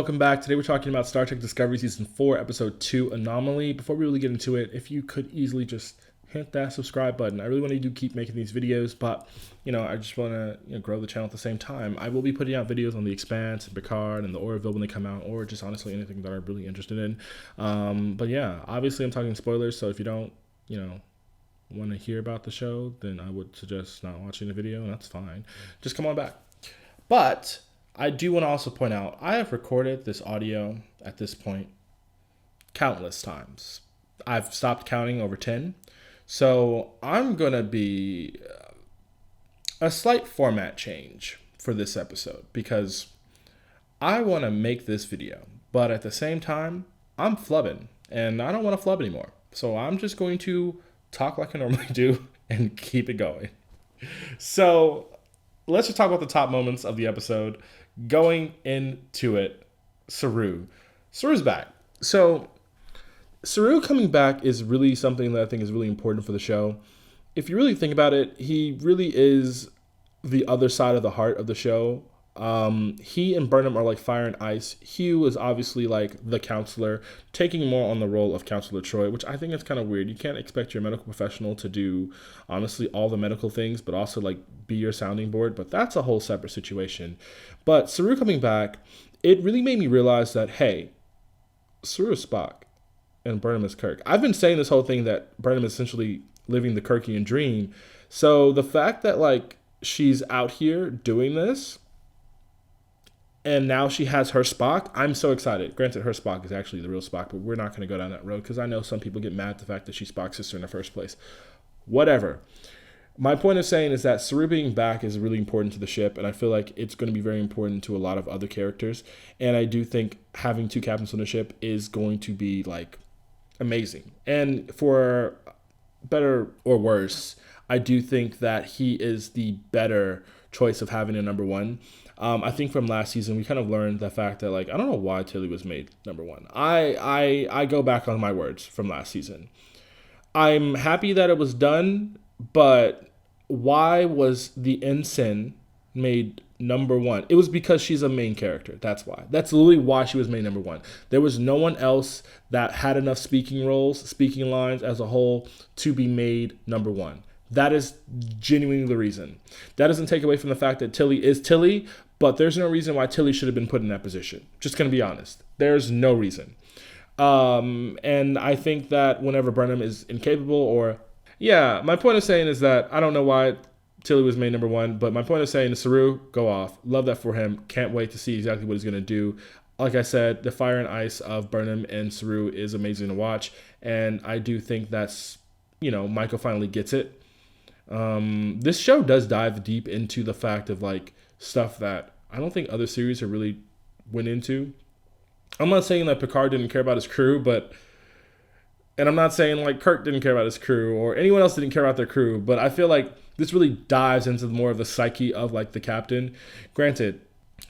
welcome back. Today we're talking about Star Trek Discovery Season 4, Episode 2, Anomoly. Before we really get into it, if you could easily just hit that subscribe button. I really want to keep making these videos, but, I just want to grow the channel at the same time. I will be putting out videos on The Expanse and Picard and the Orville when they come out, or just honestly anything that I'm really interested in. But yeah, obviously I'm talking spoilers, so if you don't, want to hear about the show, then I would suggest not watching the video, and that's fine. Just come on back. But I do want to also point out, I have recorded this audio at this point countless times. I've stopped counting over 10. So I'm going to be a slight format change for this episode because I want to make this video. But at the same time, I'm flubbing and I don't want to flub anymore. So I'm just going to talk like I normally do and keep it going. So let's just talk about the top moments of the episode. Going into it, Saru's back. So Saroo coming back is really something that I think is really important for the show. If you really think about it, he really is the other side of the heart of the show. He and Burnham are like fire and ice. Hugh is obviously like the counselor, taking more on the role of Counselor Troy, which I think is kind of weird. You can't expect your medical professional to do, honestly, all the medical things, but also like be your sounding board. But that's a whole separate situation. But Saroo coming back, it really made me realize that, hey, Saroo is Spock and Burnham is Kirk. I've been saying this whole thing that Burnham is essentially living the Kirkian dream. So the fact that like she's out here doing this and now she has her Spock, I'm so excited. Granted, her Spock is actually the real Spock, but we're not going to go down that road because I know some people get mad at the fact that she's Spock's sister in the first place. Whatever. My point of saying is that Saru being back is really important to the ship, and I feel like it's going to be very important to a lot of other characters. And I do think having two captains on the ship is going to be like amazing. And for better or worse, I do think that he is the better choice of having a number one. I think from last season, we kind of learned the fact that, like, I don't know why Tilly was made number one. I go back on my words from last season. I'm happy that it was done, but why was the ensign made number one? It was because she's a main character. That's why. That's literally why she was made number one. There was no one else that had enough speaking roles, speaking lines as a whole to be made number one. That is genuinely the reason. That doesn't take away from the fact that Tilly is Tilly, but there's no reason why Tilly should have been put in that position. Just going to be honest. There's no reason. And I think that whenever Burnham is incapable or... Yeah, my point of saying is that I don't know why Tilly was made number one, but my point of saying is Saru, go off. Love that for him. Can't wait to see exactly what he's going to do. Like I said, the fire and ice of Burnham and Saru is amazing to watch, and I do think that's, Michael finally gets it. This show does dive deep into the fact of, like, stuff that I don't think other series have really went into. I'm not saying that Picard didn't care about his crew, and I'm not saying like Kirk didn't care about his crew or anyone else didn't care about their crew, but I feel like this really dives into more of the psyche of like the captain. Granted,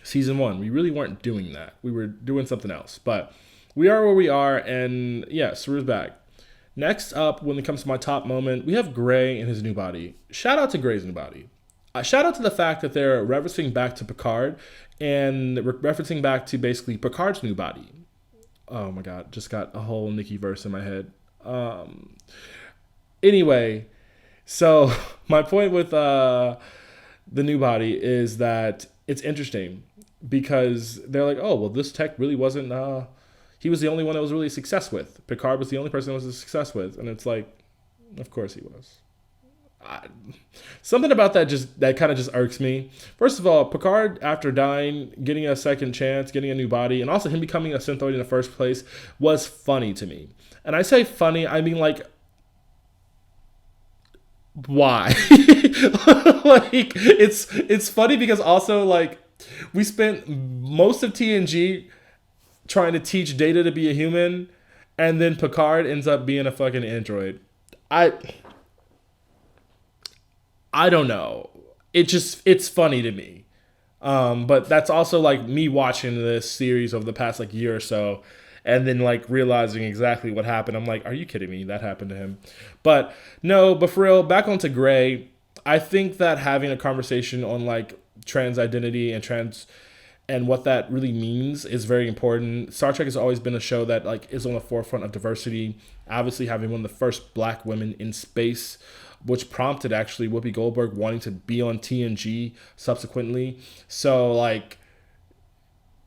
season 1, we really weren't doing that. We were doing something else, but we are where we are, and yeah, Saru's back. Next up, when it comes to my top moment, we have Gray and his new body. Shout out to Gray's new body. Shout out to the fact that they're referencing back to Picard and referencing back to basically Picard's new body. Oh my God, just got a whole Nikki verse in my head. Anyway, so my point with the new body is that it's interesting because they're like, oh, well, this tech really wasn't, he was the only one that was really a success with. Picard was the only person that was a success with. And it's like, of course he was. Something about that kind of just irks me. First of all, Picard, after dying, getting a second chance, getting a new body, and also him becoming a synthoid in the first place was funny to me. And I say funny, I mean like, why? Like, it's funny because also like we spent most of TNG trying to teach Data to be a human, and then Picard ends up being a fucking android. I don't know. It's funny to me. But that's also like me watching this series over the past like year or so and then like realizing exactly what happened. I'm like, are you kidding me? That happened to him. But no, but for real, back onto Gray, I think that having a conversation on like trans identity and trans and what that really means is very important. Star Trek has always been a show that like is on the forefront of diversity. Obviously, having one of the first black women in space, which prompted actually Whoopi Goldberg wanting to be on TNG subsequently. So like,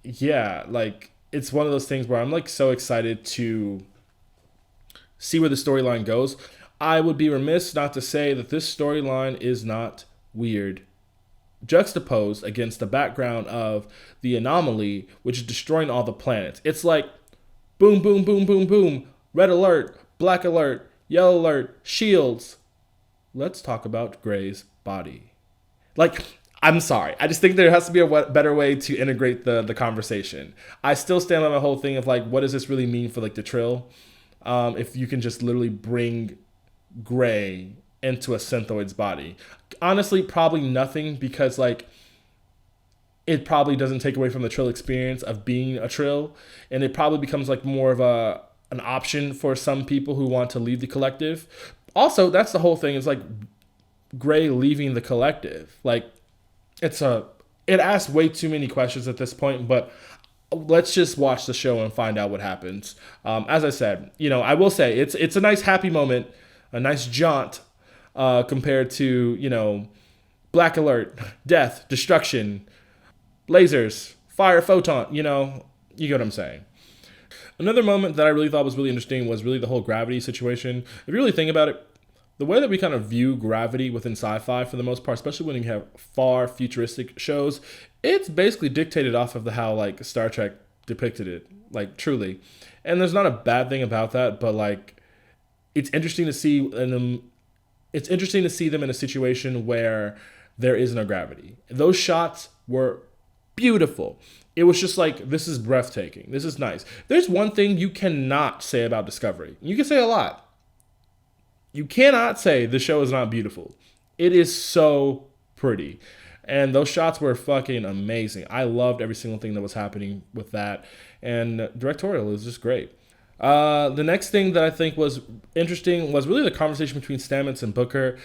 yeah, like it's one of those things where I'm like so excited to see where the storyline goes. I would be remiss not to say that this storyline is not weird, juxtaposed against the background of the anomaly, which is destroying all the planets. It's like boom, boom, boom, boom, boom, red alert, black alert, yellow alert, shields. Let's talk about Gray's body. Like, I'm sorry. I just think there has to be a better way to integrate the conversation. I still stand by my whole thing of like, what does this really mean for like the Trill? If you can just literally bring Gray into a synthoid's body. Honestly, probably nothing, because like it probably doesn't take away from the Trill experience of being a Trill, and it probably becomes like more of an option for some people who want to leave the collective. Also, that's the whole thing. It's like Gray leaving the collective. Like it asks way too many questions at this point, but let's just watch the show and find out what happens. As I said, I will say it's a nice happy moment, a nice jaunt compared to, black alert, death, destruction, lasers, fire, photon, you get what I'm saying. Another moment that I really thought was really interesting was really the whole gravity situation. If you really think about it, the way that we kind of view gravity within sci-fi for the most part, especially when you have far futuristic shows, it's basically dictated off of how like Star Trek depicted it, like truly. And there's not a bad thing about that, but like it's interesting to see them in a situation where there is no gravity. Those shots were beautiful. It was just like, this is breathtaking. This is nice. There's one thing you cannot say about Discovery. You can say a lot. You cannot say the show is not beautiful. It is so pretty. And those shots were fucking amazing. I loved every single thing that was happening with that. And directorial is just great. The next thing that I think was interesting was really the conversation between Stamets and Booker.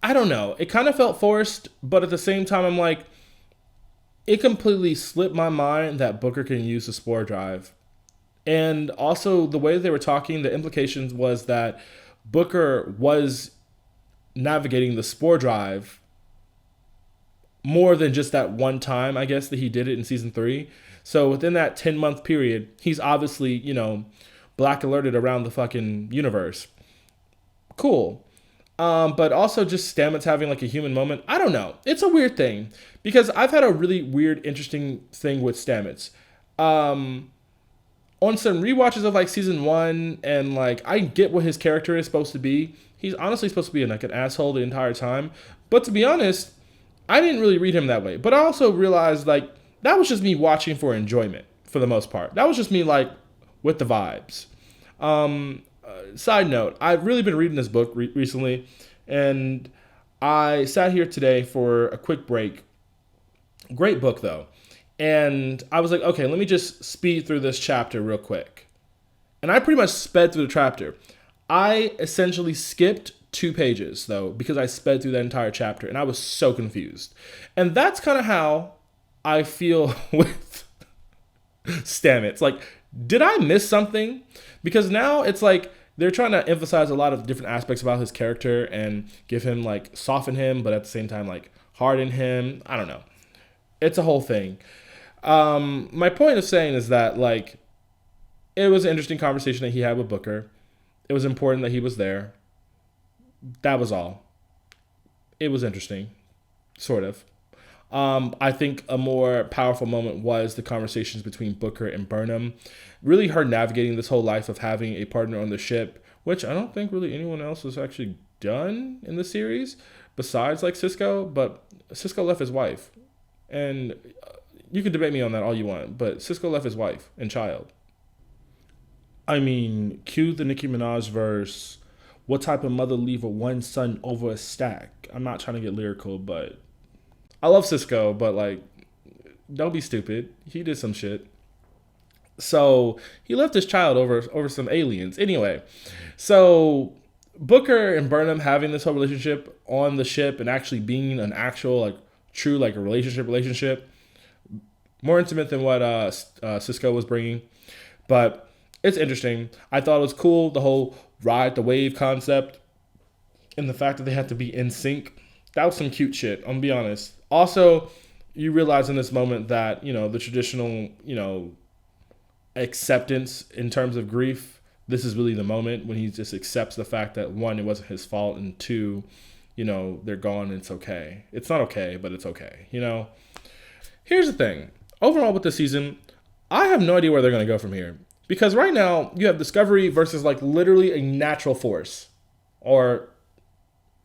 I don't know. It kind of felt forced, but at the same time, I'm like, it completely slipped my mind that Booker can use the spore drive. And also the way they were talking, the implications was that Booker was navigating the spore drive more than just that one time, I guess, that he did it in season 3. So within that 10-month period, he's obviously, black alerted around the fucking universe. Cool. But also just Stamets having like a human moment. I don't know. It's a weird thing because I've had a really weird, interesting thing with Stamets. On some rewatches of like season 1, and like I get what his character is supposed to be. He's honestly supposed to be like an asshole the entire time. But to be honest, I didn't really read him that way. But I also realized like that was just me watching for enjoyment for the most part. That was just me like with the vibes. Side note, I've really been reading this book recently, and I sat here today for a quick break. Great book though. And I was like, okay, let me just speed through this chapter real quick. And I pretty much sped through the chapter. I essentially skipped 2 pages, though, because I sped through that entire chapter, and I was so confused. And that's kind of how I feel with Stamets. Like, did I miss something? Because now it's like they're trying to emphasize a lot of different aspects about his character and give him, like, soften him, but at the same time, like, harden him. I don't know. It's a whole thing. My point of saying is that, like, it was an interesting conversation that he had with Booker. It was important that he was there. That was all. It was interesting, sort of. I think a more powerful moment was the conversations between Booker and Burnham. Really her navigating this whole life of having a partner on the ship, which I don't think really anyone else has actually done in the series besides like Cisco, but Cisco left his wife. And you can debate me on that all you want, but Cisco left his wife and child. I mean, cue the Nicki Minaj verse, what type of mother leave a one son over a stack? I'm not trying to get lyrical, but I love Cisco, but like, don't be stupid. He did some shit. So he left his child over some aliens. Anyway, so Booker and Burnham having this whole relationship on the ship and actually being an actual like true like a relationship more intimate than what Cisco was bringing. But it's interesting. I thought it was cool, the whole ride the wave concept and the fact that they had to be in sync. That was some cute shit, I'm gonna be honest. Also, you realize in this moment that, the traditional, acceptance in terms of grief, this is really the moment when he just accepts the fact that, one, it wasn't his fault, and two, they're gone and it's okay. It's not okay, but it's okay, Here's the thing. Overall with this season, I have no idea where they're going to go from here. Because right now, you have Discovery versus like literally a natural force. Or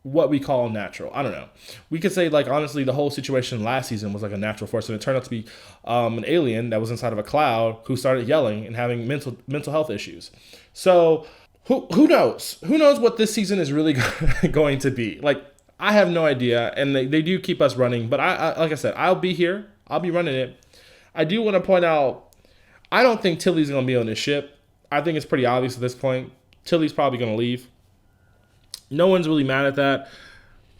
what we call natural. I don't know. We could say, like, honestly, the whole situation last season was like a natural force, and it turned out to be an alien that was inside of a cloud who started yelling and having mental health issues. So who knows? Who knows what this season is really going to be? Like, I have no idea, and they do keep us running. But I like I said, I'll be here. I'll be running it. I do want to point out, I don't think Tilly's going to be on this ship. I think it's pretty obvious at this point. Tilly's probably going to leave. No one's really mad at that.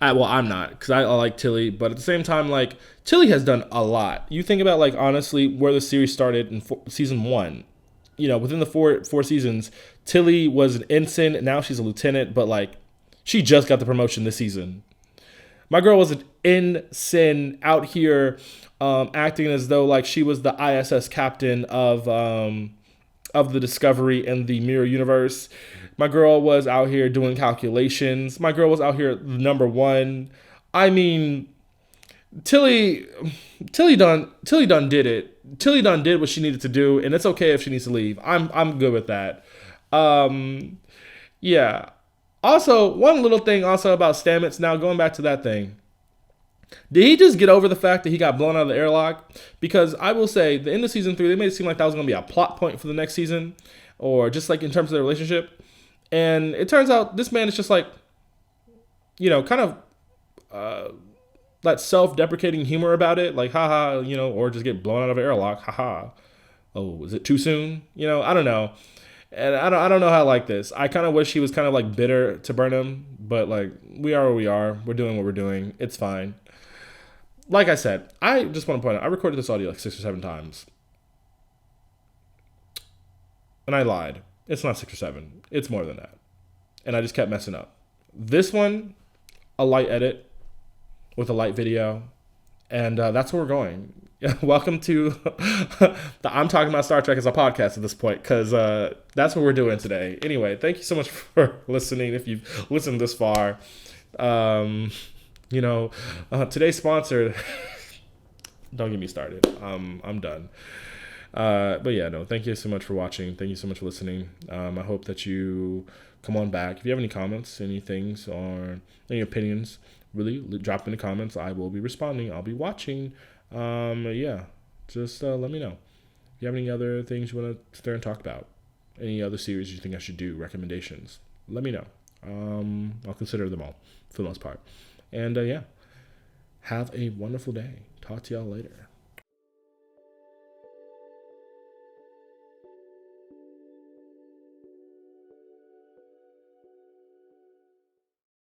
I'm not, because I like Tilly. But at the same time, like, Tilly has done a lot. You think about, like, honestly, where the series started in season 1. Within the four seasons, Tilly was an ensign. Now she's a lieutenant. But, like, she just got the promotion this season. My girl was an ensign out here acting as though, like, she was the ISS captain of the Discovery and the Mirror Universe. My girl was out here doing calculations. My girl was out here number 1. I mean, Tilly done did it. Tilly done did what she needed to do, and it's okay if she needs to leave. I'm good with that. Yeah. Also, one little thing also about Stamets. Now going back to that thing. Did he just get over the fact that he got blown out of the airlock? Because I will say, the end of season 3, they made it seem like that was going to be a plot point for the next season, or just like in terms of their relationship. And it turns out this man is just like, kind of that self-deprecating humor about it, like haha, or just get blown out of an airlock, haha. Oh, is it too soon? I don't know. And I don't know how I like this. I kind of wish he was kind of like bitter to Burnham, but like we are where we are. We're doing what we're doing. It's fine. Like I said, I just want to point out, I recorded this audio like 6 or 7 times. And I lied. It's not 6 or 7. It's more than that. And I just kept messing up. This one, a light edit with a light video. And that's where we're going. Welcome to the I'm Talking About Star Trek as a podcast at this point, because that's what we're doing today. Anyway, thank you so much for listening. If you've listened this far, today's sponsor. Don't get me started. I'm done. But yeah, no, thank you so much for watching. Thank you so much for listening. I hope that you come on back. If you have any comments, any things, or any opinions, really drop in the comments. I will be responding. I'll be watching. Yeah, just let me know. If you have any other things you want to sit there and talk about, any other series you think I should do, recommendations, let me know. I'll consider them all for the most part. And yeah, have a wonderful day. Talk to y'all later.